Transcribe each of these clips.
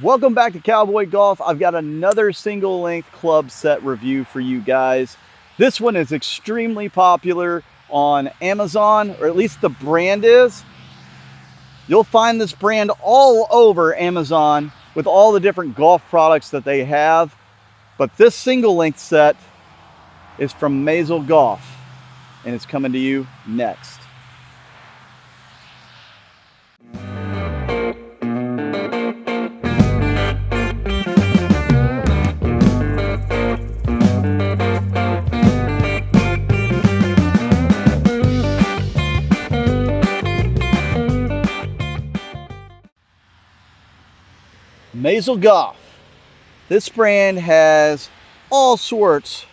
Welcome back to Cowboy Golf. I've got another single length club set review for you guys. This one is extremely popular on Amazon, or at least the brand is. You'll find this brand all over Amazon with all the different golf products that they have. But this single length set is from Mazel Golf, and it's coming to you next. Mazel Golf. This brand has all sorts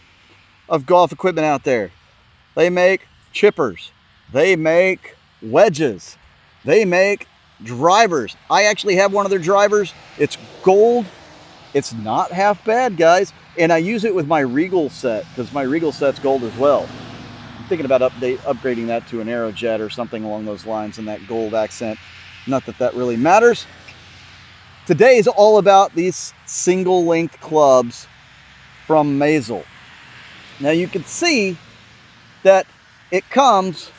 of golf equipment out there. They make chippers, they make wedges, they make drivers. I actually have one of their drivers. It's gold. It's not half bad, guys. And I use it with my Regal set because my Regal set's gold as well. I'm thinking about upgrading that to an Aerojet or something along those lines in that gold accent. Not that that really matters. Today is all about these single length clubs from Mazel. Now you can see that it comes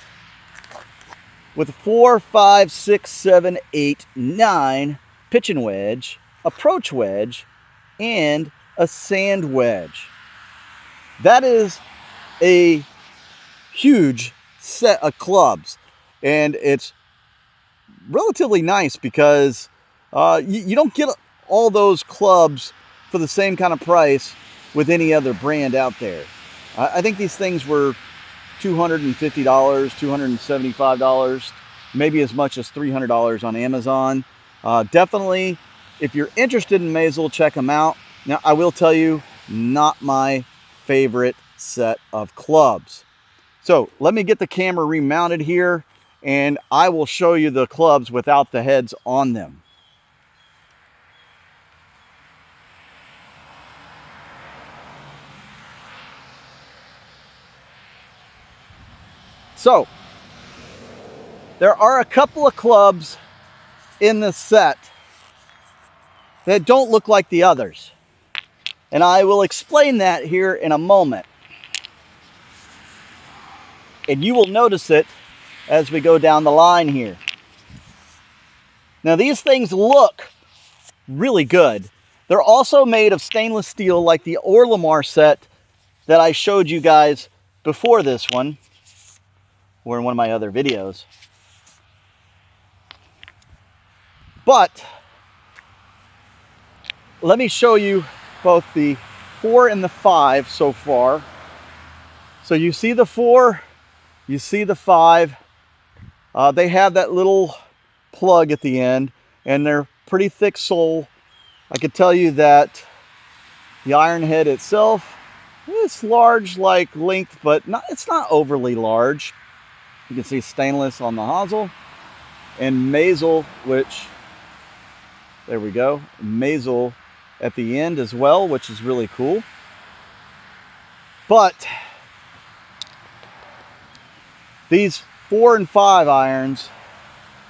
with a 4, 5, 6, 7, 8, 9 pitching wedge, approach wedge, and a sand wedge. That is a huge set of clubs, and it's relatively nice because you don't get all those clubs for the same kind of price with any other brand out there. I think these things were $250, $275, maybe as much as $300 on Amazon. Definitely, if you're interested in Mazel, check them out. Now, I will tell you, not my favorite set of clubs. So let me get the camera remounted here, and I will show you the clubs without the heads on them. So, there are a couple of clubs in this set that don't look like the others. And I will explain that here in a moment. And you will notice it as we go down the line here. Now, these things look really good. They're also made of stainless steel like the Orlamar set that I showed you guys before this one, or in one of my other videos. But let me show you both the 4 and the 5 so far. So you see the 4, you see the 5. They have that little plug at the end, and they're pretty thick sole. I could tell you that the iron head itself is large like length, but it's not overly large. You can see stainless on the hosel, and Mazel, which, there we go, Mazel at the end as well, which is really cool. But these 4 and 5 irons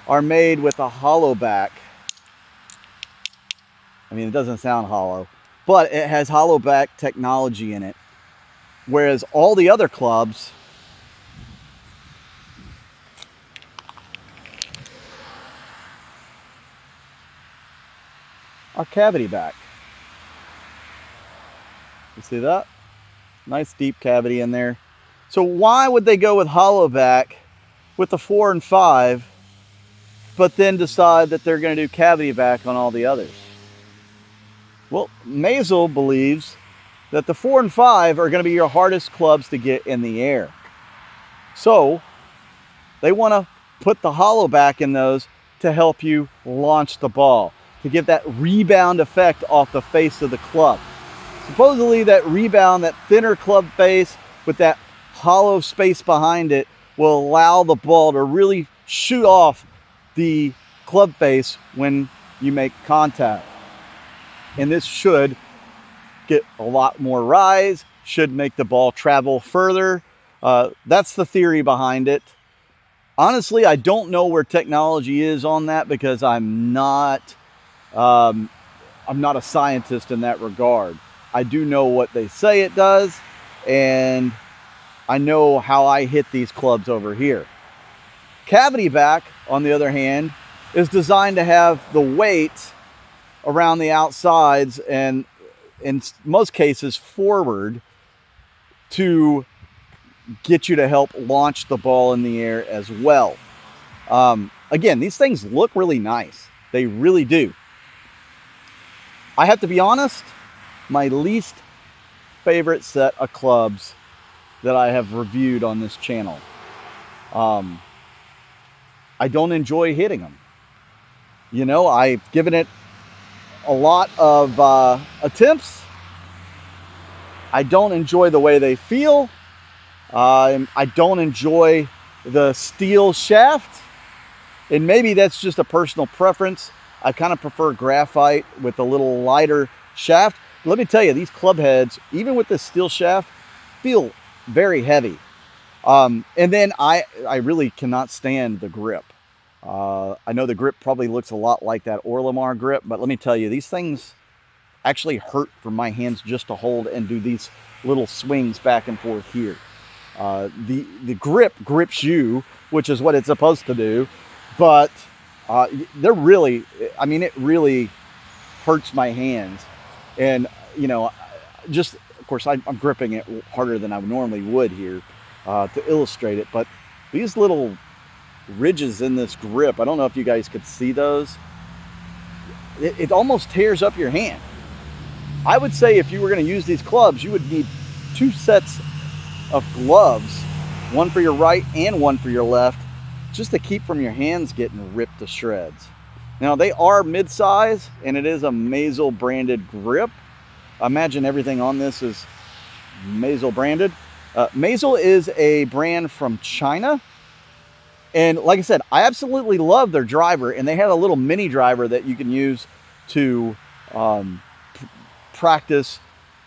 are made with a hollow back. I mean, it doesn't sound hollow, but it has hollow back technology in it. Whereas all the other clubs are cavity back. You see that? Nice deep cavity in there. So why would they go with hollow back with the 4 and 5, but then decide that they're going to do cavity back on all the others? Well, Mazel believes that the 4 and 5 are going to be your hardest clubs to get in the air. So they want to put the hollow back in those to help you launch the ball, to give that rebound effect off the face of the club. Supposedly that rebound, that thinner club face with that hollow space behind it, will allow the ball to really shoot off the club face when you make contact. And this should get a lot more rise, should make the ball travel further. That's the theory behind it. Honestly, I don't know where technology is on that because I'm not I'm not a scientist in that regard. I do know what they say it does, and I know how I hit these clubs over here. Cavity back, on the other hand, is designed to have the weight around the outsides and in most cases forward to get you to help launch the ball in the air as well. Again, these things look really nice. They really do. I have to be honest, my least favorite set of clubs that I have reviewed on this channel. I don't enjoy hitting them. You know, I've given it a lot of attempts. I don't enjoy the way they feel. I don't enjoy the steel shaft. And maybe that's just a personal preference. I kind of prefer graphite with a little lighter shaft. Let me tell you, these club heads, even with this steel shaft, feel very heavy. And then I really cannot stand the grip. I know the grip probably looks a lot like that Orlamar grip, but let me tell you, these things actually hurt for my hands just to hold and do these little swings back and forth here. The grip grips you, which is what it's supposed to do, but they're really, I mean, it really hurts my hands. And, you know, just, of course, I'm gripping it harder than I normally would here to illustrate it, but these little ridges in this grip, I don't know if you guys could see those. It almost tears up your hand. I would say if you were going to use these clubs, you would need 2 sets of gloves, one for your right and one for your left, just to keep from your hands getting ripped to shreds. Now, they are mid-size, and it is a Mazel branded grip. I imagine everything on this is Mazel branded. Mazel is a brand from China. And like I said, I absolutely love their driver, and they have a little mini driver that you can use to practice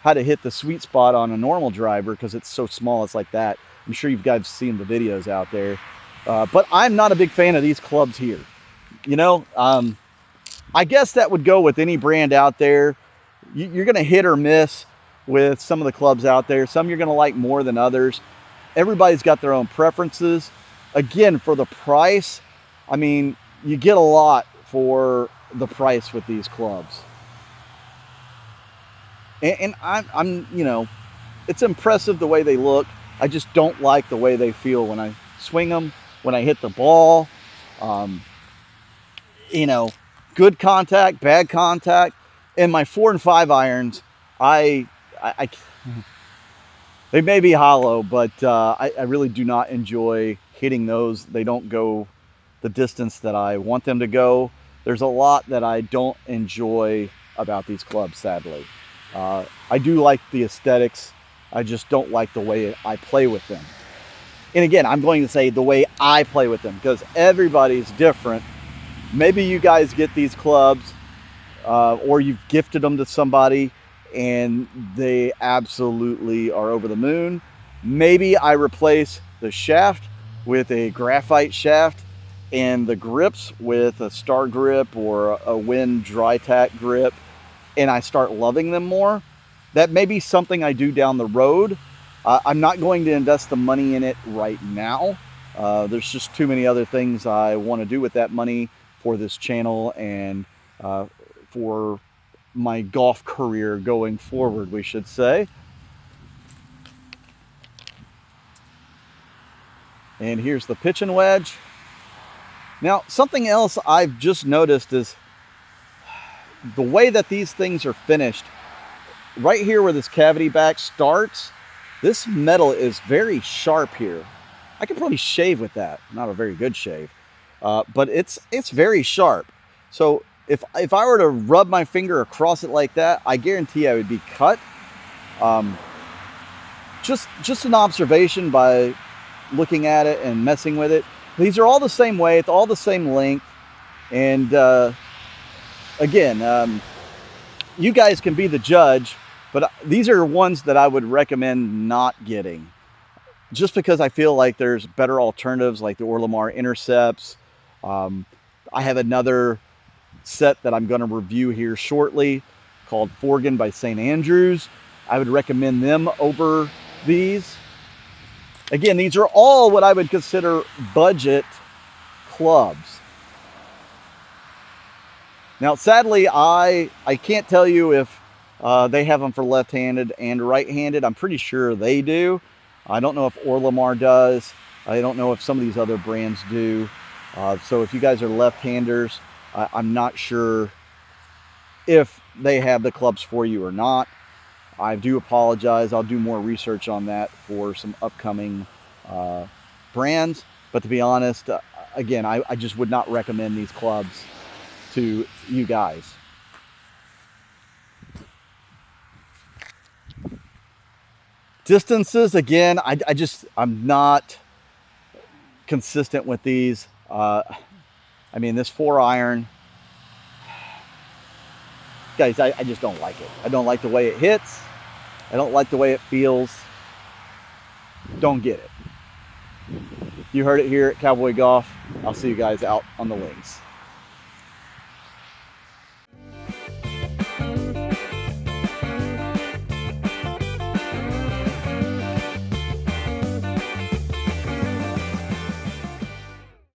how to hit the sweet spot on a normal driver because it's so small, it's like that. I'm sure you guys seen the videos out there. But I'm not a big fan of these clubs here. You know, I guess that would go with any brand out there. You're going to hit or miss with some of the clubs out there. Some you're going to like more than others. Everybody's got their own preferences. Again, for the price, I mean, you get a lot for the price with these clubs. And I'm, you know, it's impressive the way they look. I just don't like the way they feel when I swing them, when I hit the ball. You know, good contact, bad contact. And my 4 and 5 irons, I they may be hollow, but I really do not enjoy hitting those. They don't go the distance that I want them to go. There's a lot that I don't enjoy about these clubs, sadly. I do like the aesthetics. I just don't like the way I play with them. And again, I'm going to say the way I play with them because everybody's different. Maybe you guys get these clubs or you've gifted them to somebody and they absolutely are over the moon. Maybe I replace the shaft with a graphite shaft and the grips with a Star Grip or a Win Dry Tack grip, and I start loving them more. That may be something I do down the road. I'm not going to invest the money in it right now. There's just too many other things I want to do with that money for this channel and for my golf career going forward, we should say. And here's the pitching wedge. Now, something else I've just noticed is the way that these things are finished. Right here where this cavity back starts, this metal is very sharp here. I could probably shave with that. Not a very good shave, but it's very sharp. So if I were to rub my finger across it like that, I guarantee I would be cut. Just an observation by looking at it and messing with it. These are all the same weight, all the same length, and again, you guys can be the judge, but these are ones that I would recommend not getting, just because I feel like there's better alternatives like the Orlamar Intercepts. I have another set that I'm going to review here shortly called Forgan by St. Andrews. I would recommend them over these. Again, these are all what I would consider budget clubs. Now, sadly, I can't tell you if they have them for left-handed and right-handed. I'm pretty sure they do. I don't know if Orlamar does. I don't know if some of these other brands do. So if you guys are left-handers, I'm not sure if they have the clubs for you or not. I do apologize. I'll do more research on that for some upcoming brands. But to be honest, again, I just would not recommend these clubs to you guys. Distances, again, I'm not consistent with these. I mean, this 4-iron, guys, I just don't like it. I don't like the way it hits. I don't like the way it feels. Don't get it. You heard it here at Cowboy Golf. I'll see you guys out on the links.